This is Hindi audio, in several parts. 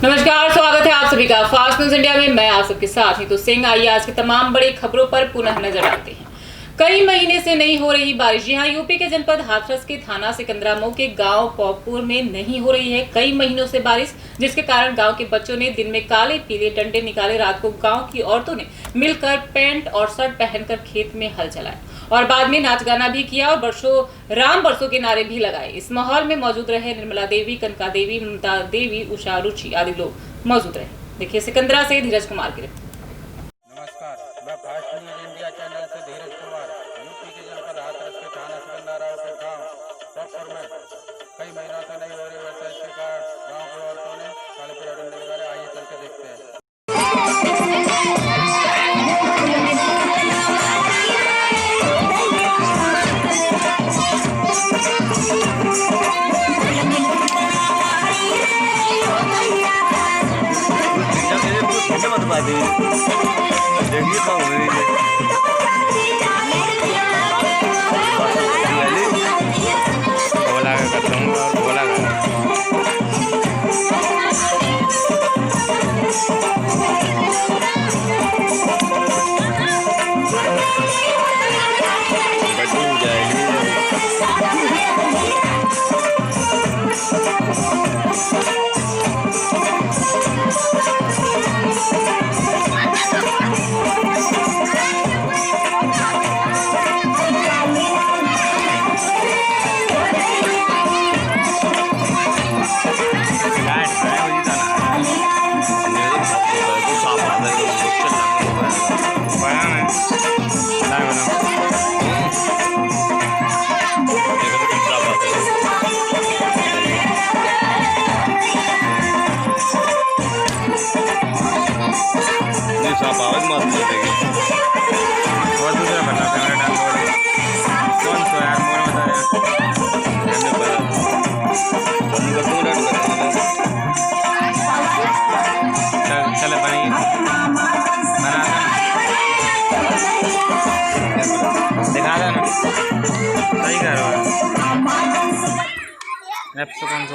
नमस्कार, स्वागत है आप सभी का फास्ट न्यूज इंडिया में। मैं आप सबके साथ नीतू सिंह। आइए आज की तमाम बड़ी खबरों पर पुनः नजर डालते हैं। कई महीने से नहीं हो रही बारिश। जी हां, यूपी के जनपद हाथरस के थाना सिकंदरामऊ के गांव पौपुर में नहीं हो रही है कई महीनों से बारिश, जिसके कारण गांव के बच्चों ने दिन में काले पीले डंडे निकाले। रात को गांव की औरतों ने मिलकर पैंट और शर्ट पहनकर खेत में हल चलाया और बाद में नाच गाना भी किया और राम बरसों के नारे भी लगाए। इस माहौल में मौजूद रहे निर्मला देवी, कनका देवी, ममता देवी, उषा, रुचि आदि लोग मौजूद रहे। देखिए सिकंदरा से धीरज कुमार की रिपोर्ट। नमस्कार, मैं फास्ट न्यूज इंडिया चैनल से धीरज कुमार। यूपी के जनपद हाथरस के थाना सिकंदरामऊ के गांव पौपुर में कई महीनों से नहीं हो रही वर्षा, इसके कारण गांव की औरतों ने काले पीले डंडे लगाए। आइए चल के देखते हैं। देखिए कहाँ हो रही है। बोला करता हूँ और बोला बटू जाएगी। आप आवाज मार देगी और दूसरा बना कैमरा डाल कौन सा यार मोर बता यार चले बनी बना दिखा देना सही कर रहा है तो कौन सा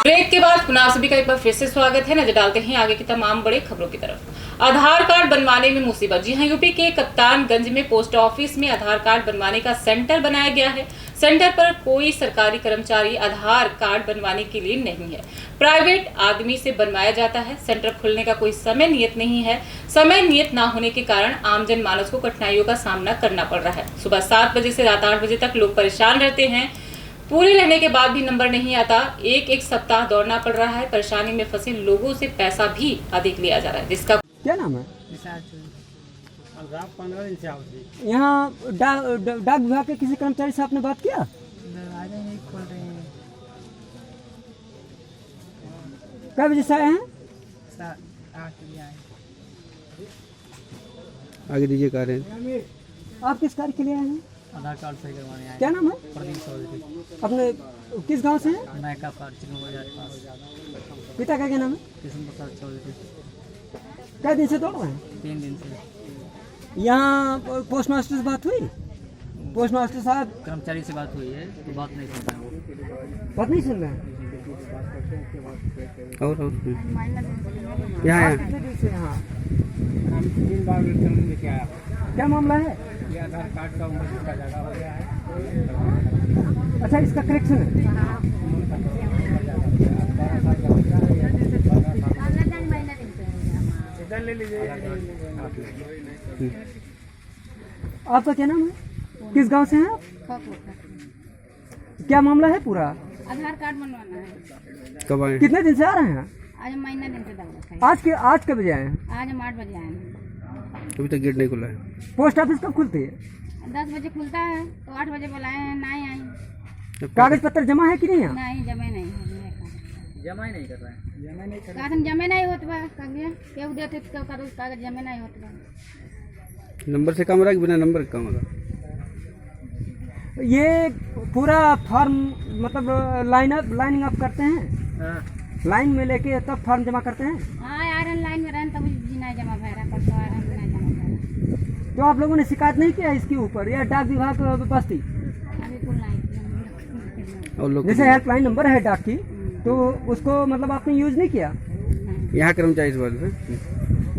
ब्रेक के बाद पुनः सभी का एक बार फिर से स्वागत है। नजर डालते हैं आगे की तमाम बड़े खबरों की तरफ। आधार कार्ड बनवाने में मुसीबत। जी हां, यूपी के कप्तानगंज में पोस्ट ऑफिस में आधार कार्ड बनवाने का सेंटर बनाया गया है। सेंटर पर कोई सरकारी कर्मचारी आधार कार्ड बनवाने के लिए नहीं है, प्राइवेट आदमी से बनवाया जाता है। सेंटर खुलने का कोई समय नियत नहीं है। समय नियत न होने के कारण आम जन मानस को कठिनाइयों का सामना करना पड़ रहा है। सुबह 7 बजे से रात 8 बजे तक लोग परेशान रहते हैं। पूरे रहने के बाद भी नंबर नहीं आता। एक सप्ताह दौड़ना पड़ रहा है। परेशानी में फंसे लोगों से पैसा भी अधिक लिया जा रहा है। जिसका क्या नाम है? 15 दिन से यहाँ डाक विभाग के किसी कर्मचारी से आपने बात किया? नहीं खोल रहे हैं। कब बजे से आए हैं? 8 बजे आए। आगे दीजिए कार्य। आप किस कार्य के लिए आए हैं? आधार कार्ड सही करवाने आए। क्या नाम है? प्रदीप चौधरी। अपने किस गांव से हैं? नायका पार्क चिकन बाजार पास। पिता का क्या नाम है? किशन प्रसाद चौधरी। क्या दिन से दौड़ रहे हैं? 3 दिन से। यहाँ पोस्ट मास्टर से बात हुई? पोस्ट मास्टर साहब कर्मचारी से बात हुई है तो बात नहीं सुन रहे हैं। बात नहीं सुन रहे हैं। और यहाँ हाँ, क्या मामला है? आधार कार्ड का उम्र का जगह हो गया है। अच्छा, इसका करेक्शन है। ले लीजिए। आपका क्या नाम है? किस गांव से हैं आप? क्या मामला है पूरा? आधार कार्ड बनवाना है। कब आए? कितने दिन से आ रहे हैं? आज महीना दिन से दौड़ रखा है। आज के बजे आए हैं? आज हम 8 बजे आए हैं। अभी तक गेट नहीं खुला है। पोस्ट ऑफिस कब खुलती है? 10 बजे खुलता है तो 8 बजे बुलाए हैं, नहीं आई। कागज पत्र जमा है कि नहीं है? नहीं, जमे नहीं है। जमा ही नहीं कर रहा है। कागज जमे नहीं होत बा। कागज केहू देते तो कागज जमे नहीं होत बा। नंबर से काम रहा कि बिना नंबर का काम रहा? ये पूरा फॉर्म मतलब लाइनिंग अप करते हैं, लाइन में लेके तब फॉर्म जमा करते हैं। हाँ यार लाइन में रहन तब जी नहीं जमा भरा, परसों नहीं जमा भरा। तो आप लोगों ने शिकायत नहीं किया इसके ऊपर, या डाक विभाग बस्ती अभी कुल नहीं किया। और लोग जैसे हेल्पलाइन नंबर है डाक की, तो उसको मतलब आपने यूज नहीं किया? यहाँ कर्मचारी इस बात पे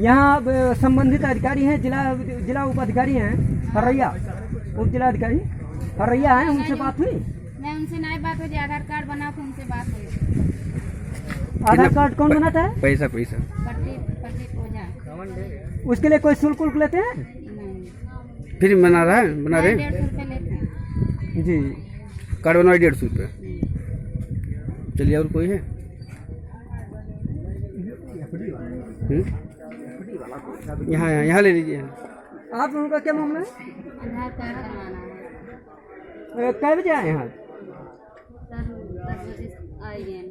यहाँ संबंधित अधिकारी हैं, जिला उपाधिकारी हैं हरैया, उप जिला अधिकारी हरैया हैं, उनसे बात हुई? नहीं, उनसे नहीं बात हो, जो आधार कार्ड बना था उनसे बात हुई। आधार कार्ड कौन बनाता है? पैसा प्रदीप ओझा। उसके लिए कोई शुल्क उल्क लेते हैं? नहीं, फिर बना रहे हैं 150 रुपये लेते हैं। जी। कार्ड बनवाए 150 रुपये। चलिए, और कोई है? यहाँ ले लीजिए। आप लोगों का क्या मामला है? आधार कार्ड बनवाना है। कै बजे आए यहाँ? सर 10 बजे आएंगे।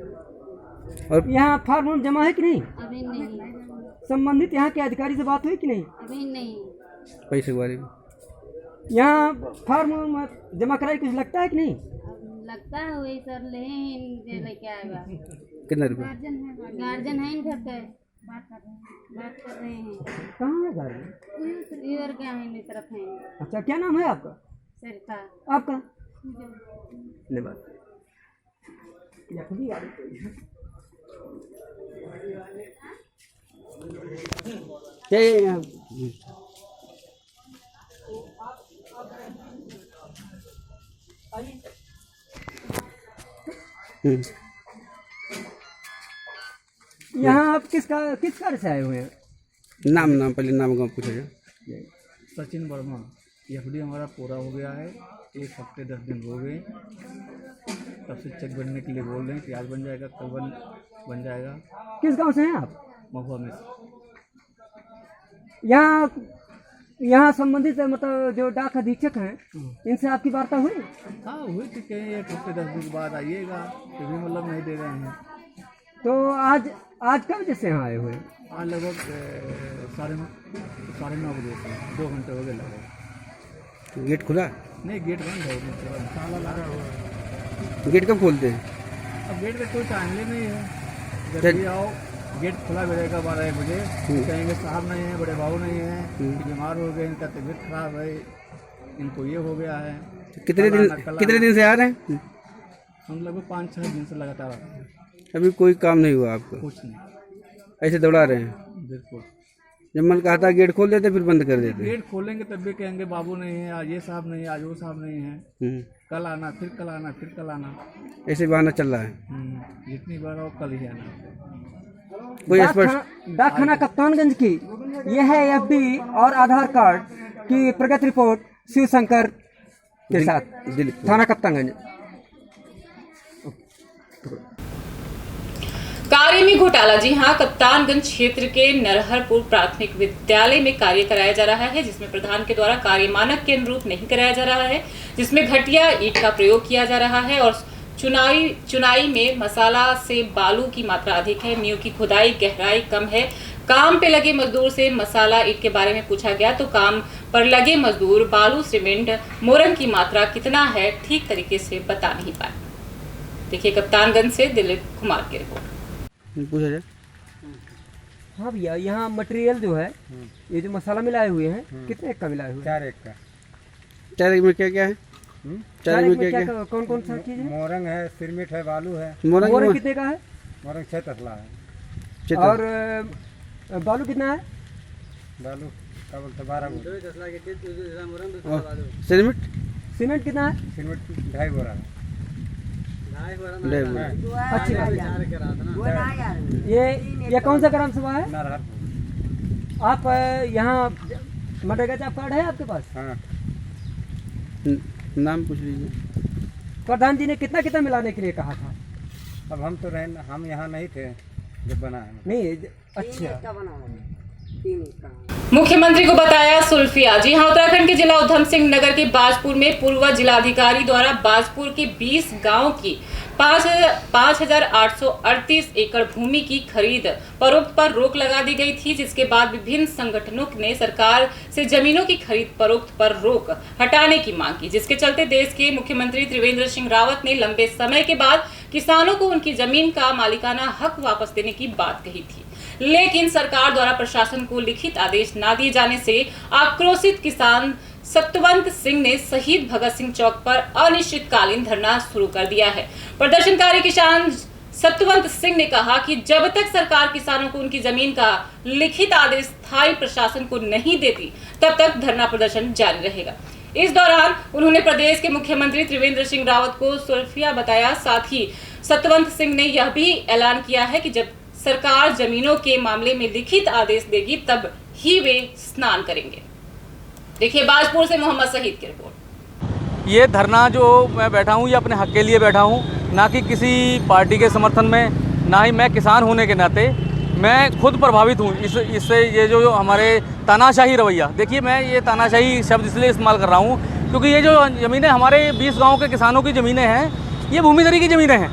और यहाँ फॉर्म वॉर्म जमा है कि नहीं? अभी नहीं, संबंधित यहाँ के अधिकारी से बात हुई कि नहीं? अभी नहीं। पैसे के बारे में यहाँ फॉर्म वॉर्म जमा कराई कुछ लगता है कि नहीं? अब लगता है वही सर लेके आएगा। कितना रुपये? गार्जियन है इन घर पे, बात कर रहे हैं। कहाँ है गाड़ी? इधर क्या है, मेरी तरफ है। अच्छा, क्या नाम है आपका? सरिता। आपका? धन्यवाद। यहाँ आप किस कार्य से आए हुए हैं? नाम पहले नाम गाँव पूछा जाए। सचिन वर्मा। एफडी हमारा पूरा हो गया है, 1 हफ्ते 10 दिन हो गए। तब से चेक बनने के लिए बोल रहे हैं कि आज बन जाएगा, कल बन जाएगा। किस गांव से हैं आप? महुआ में से। यहाँ संबंधित मतलब जो डाक अधीक्षक हैं, इनसे आपकी वार्ता हुई? हाँ, हुई थी, कहीं 1 हफ्ते 10 दिन के बाद आइएगा, फिर भी मतलब नहीं दे रहे हैं। तो आज कब बजे से यहाँ आए हुए हैं? आज लगभग 9:30 बजे से 2 घंटे हो गए लगभग। गेट खुला? नहीं, गेट बंद है, ताला लगा हुआ है। गेट कब खोलते हैं? अब गेट पे कोई टाइमली नहीं है, जब भी आओ गेट खुला मिलेगा 12-1 बजे। कहेंगे साहब नहीं है, बड़े बाबू नहीं है, बीमार हो गए, इनका तबीयत खराब है, इनको ये हो गया है। कितने दिन से आ रहे हैं? हम लगभग 5-6 दिन से लगातार आते हैं। अभी कोई काम नहीं हुआ आपको? कुछ नहीं, ऐसे दौड़ा रहे हैं? बिल्कुल। जब मन कहता गेट खोल देते फिर बंद कर देते? गेट खोलेंगे तब भी कहेंगे बाबू नहीं है, आज ये साहब नहीं है, आज वो साहब नहीं है, कल आना, फिर कल आना, फिर कल आना, ऐसे बहाना चल रहा है। जितनी बार आओ कल ही आना। कोई स्पष्ट डाक खाना कप्तानगंज की यह है एफडी और आधार कार्ड की प्रगति रिपोर्ट शिव शंकर के साथ, थाना कप्तानगंज। कार्य में घोटाला। जी हां, कप्तानगंज क्षेत्र के नरहरपुर प्राथमिक विद्यालय में कार्य कराया जा रहा है, जिसमें प्रधान के द्वारा कार्य मानक के अनुरूप नहीं कराया जा रहा है, जिसमें घटिया ईंट का प्रयोग किया जा रहा है और चुनाई में मसाला से बालू की मात्रा अधिक है। नींव की खुदाई गहराई कम है। काम पे लगे मजदूर से मसाला ईंट के बारे में पूछा गया तो काम पर लगे मजदूर बालू सीमेंट मोरंग की मात्रा कितना है ठीक तरीके से बता नहीं पाए। देखिए कप्तानगंज से दिलीप कुमार की रिपोर्ट। पूछा जाए। हाँ भैया, यहाँ मटेरियल जो है, ये जो मसाला मिलाए हुए हैं, कितने एक का मिलाए हुए? 4 एक का। 4 एक में क्या क्या है? 4 एक में क्या? कौन कौन सा चीज है? मोरंग है, सिरमिट है, बालू है। मोरंग कितने का है? मोरंग 6 तसला है। और बालू कितना है? बालू क्या बोलते 12 सिरमिट सीमेंट कितना है? सिरमिट 2.5 बोरा है। अच्छी बात है। ये कौन सा ग्राम सभा है? नरहरपुर। आप यहाँ मनरेगा जॉब कार्ड है आपके पास? हाँ। नाम पूछ लीजिए। प्रधान जी ने कितना कितना मिलाने के लिए कहा था? अब हम यहाँ नहीं थे जब बना है। नहीं, अच्छा। मुख्यमंत्री को बताया सुल्फिया। जी हां, उत्तराखंड के जिला उधम सिंह नगर के बाजपुर में पूर्व जिलाधिकारी द्वारा बाजपुर के 20 गांव की 5,838 एकड़ भूमि की खरीद फरोख्त पर रोक लगा दी गई थी, जिसके बाद विभिन्न संगठनों ने सरकार से जमीनों की खरीद फरोख्त पर रोक हटाने की मांग की, जिसके चलते देश के मुख्यमंत्री त्रिवेंद्र सिंह रावत ने लंबे समय के बाद किसानों को उनकी जमीन का मालिकाना हक वापस देने की बात कही थी। लेकिन सरकार द्वारा प्रशासन को लिखित आदेश न दिए जाने से आक्रोशित किसान सतवंत सिंह ने शहीद भगत सिंह चौक पर अनिश्चितकालीन धरना शुरू कर दिया है। प्रदर्शनकारी किसान सतवंत सिंह ने कहा कि जब तक सरकार किसानों को उनकी जमीन का लिखित आदेश स्थायी प्रशासन को नहीं देती तब तक धरना प्रदर्शन जारी रहेगा। इस दौरान उन्होंने प्रदेश के मुख्यमंत्री त्रिवेंद्र सिंह रावत को सुरफिया बताया। साथ ही सतवंत सिंह ने यह भी ऐलान किया है कि जब सरकार जमीनों के मामले में लिखित आदेश देगी तब ही वे स्नान करेंगे। देखिए बाजपुर से मोहम्मद शहीद की रिपोर्ट। ये धरना जो मैं बैठा हूँ ये अपने हक के लिए बैठा हूँ, ना कि किसी पार्टी के समर्थन में, ना ही मैं किसान होने के नाते मैं खुद प्रभावित हूँ इससे। ये जो हमारे तानाशाही रवैया, देखिए मैं ये तानाशाही शब्द इसलिए इस्तेमाल कर रहा हूँ क्योंकि ये जो ज़मीनें हमारे 20 गाँव के किसानों की ज़मीनें हैं, ये भूमिधरी की ज़मीनें हैं।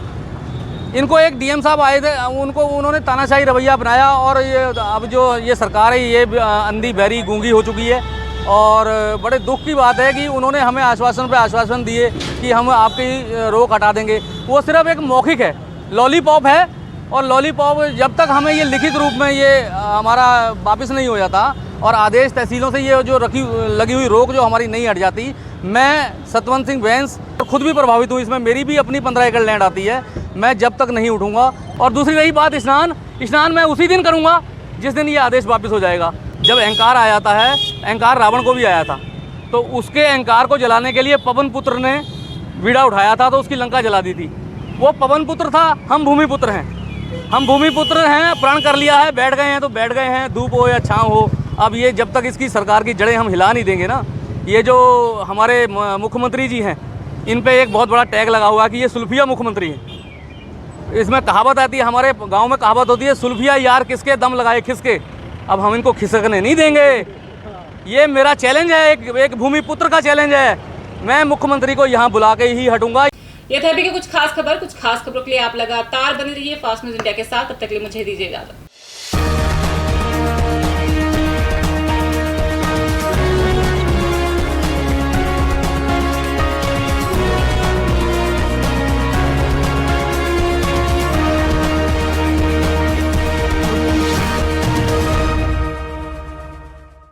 इनको एक डीएम साहब आए थे, उन्होंने तानाशाही रवैया अपनाया और ये अब जो ये सरकार है ये अंधी बहरी गूंगी हो चुकी है। और बड़े दुख की बात है कि उन्होंने हमें आश्वासन पे आश्वासन दिए कि हम आपकी रोक हटा देंगे। वो सिर्फ एक मौखिक है, लॉलीपॉप है। और लॉलीपॉप जब तक हमें ये लिखित रूप में ये हमारा वापस नहीं हो जाता और आदेश तहसीलों से ये जो लगी हुई रोक जो हमारी नहीं हट जाती, मैं सतवंत सिंह बैंस खुद भी प्रभावित हूँ। इसमें मेरी भी अपनी 15 एकड़ लैंड आती है। मैं जब तक नहीं उठूँगा। और दूसरी रही बात स्नान मैं उसी दिन करूँगा जिस दिन ये आदेश वापस हो जाएगा। जब अहंकार आ जाता है, अहंकार रावण को भी आया था, तो उसके अहंकार को जलाने के लिए पवन पुत्र ने बीड़ा उठाया था तो उसकी लंका जला दी थी। वो पवन पुत्र था, हम भूमिपुत्र हैं। हम भूमिपुत्र हैं, प्रण कर लिया है, बैठ गए हैं तो बैठ गए हैं, धूप हो या छाँव हो। अब ये जब तक इसकी सरकार की जड़ें हम हिला नहीं देंगे ना, ये जो हमारे मुख्यमंत्री जी हैं इन पे एक बहुत बड़ा टैग लगा हुआ है कि ये सुल्फिया मुख्यमंत्री हैं। इसमें कहावत आती है, हमारे गाँव में कहावत होती है, सुल्फिया यार किसके दम लगाए खिसके। अब हम इनको खिसकने नहीं देंगे। ये मेरा चैलेंज है, एक भूमिपुत्र का चैलेंज है। मैं मुख्यमंत्री को यहाँ बुला के ही हटूंगा। ये थे अभी की कुछ खास खबरों के लिए आप लगातार बने रहिए फास्ट न्यूज इंडिया के साथ। तब तक के लिए मुझे दीजिए इजाजत।